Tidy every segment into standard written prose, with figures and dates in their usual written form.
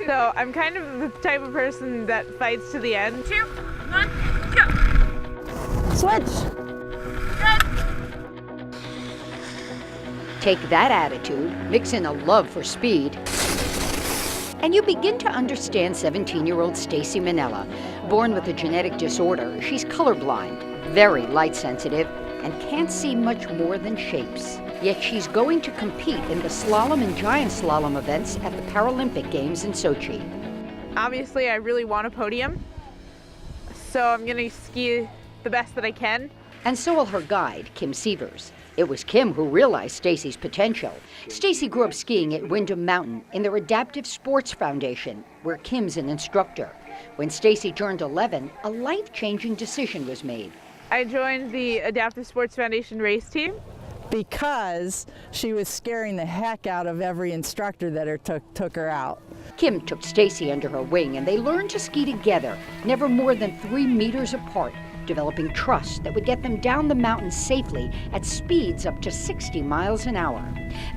So I'm kind of the type of person that fights to the end. 2, 1, go! Switch! Take that attitude, mix in a love for speed, and you begin to understand 17-year-old STACI Mannella. Born with a genetic disorder, she's colorblind, very light sensitive, and can't see much more than shapes. Yet she's going to compete in the slalom and giant slalom events at the Paralympic Games in Sochi. Obviously, I really want a podium, so I'm going to ski the best that I can. And so will her guide, Kim Sievers. It was Kim who realized STACI's potential. STACI grew up skiing at Windham Mountain in their Adaptive Sports Foundation, where Kim's an instructor. When STACI turned 11, a life-changing decision was made. I joined the Adaptive Sports Foundation race team. Because she was scaring the heck out of every instructor that took her out. Kim took STACI under her wing and they learned to ski together, never more than 3 meters apart, developing trust that would get them down the mountain safely at speeds up to 60 miles an hour.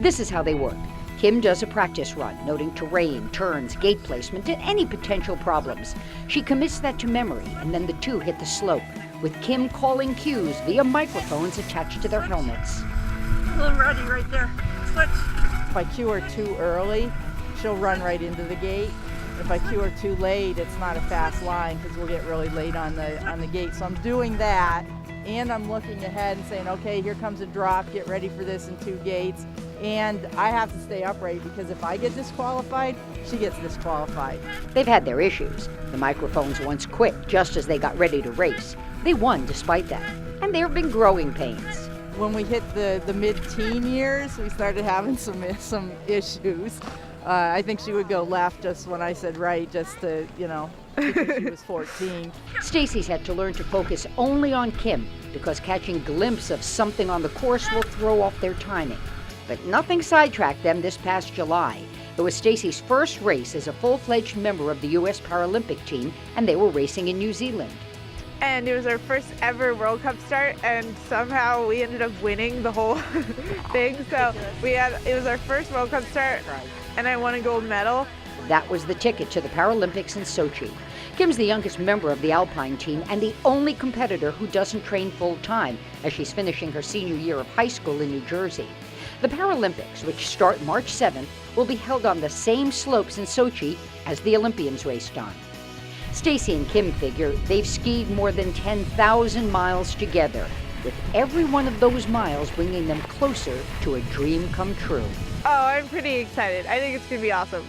This is how they work. Kim does a practice run, noting terrain, turns, gate placement, and any potential problems. She commits that to memory, and then the two hit the slope, with Kim calling cues via microphones attached to their helmets. A little ruddy right there. Switch. If I cue her too early, she'll run right into the gate. If I cue her too late, it's not a fast line because we'll get really late on the gate. So I'm doing that, and I'm looking ahead and saying, okay, here comes a drop, get ready for this in 2 gates. And I have to stay upright because if I get disqualified, she gets disqualified. They've had their issues. The microphones once quit just as they got ready to race. They won despite that, and there have been growing pains. When we hit the mid-teen years, we started having some issues. I think she would go left just when I said right, just to, because she was 14. STACI's had to learn to focus only on Kim because catching a glimpse of something on the course will throw off their timing. But nothing sidetracked them this past July. It was STACI's first race as a full-fledged member of the U.S. Paralympic team, and they were racing in New Zealand. And it was our first ever World Cup start, and somehow we ended up winning the whole thing. So it was our first World Cup start, and I won a gold medal. That was the ticket to the Paralympics in Sochi. Kim's the youngest member of the Alpine team and the only competitor who doesn't train full-time, as she's finishing her senior year of high school in New Jersey. The Paralympics, which start March 7th, will be held on the same slopes in Sochi as the Olympians raced on. STACI and Kim figure they've skied more than 10,000 miles together, with every one of those miles bringing them closer to a dream come true. Oh, I'm pretty excited. I think it's going to be awesome.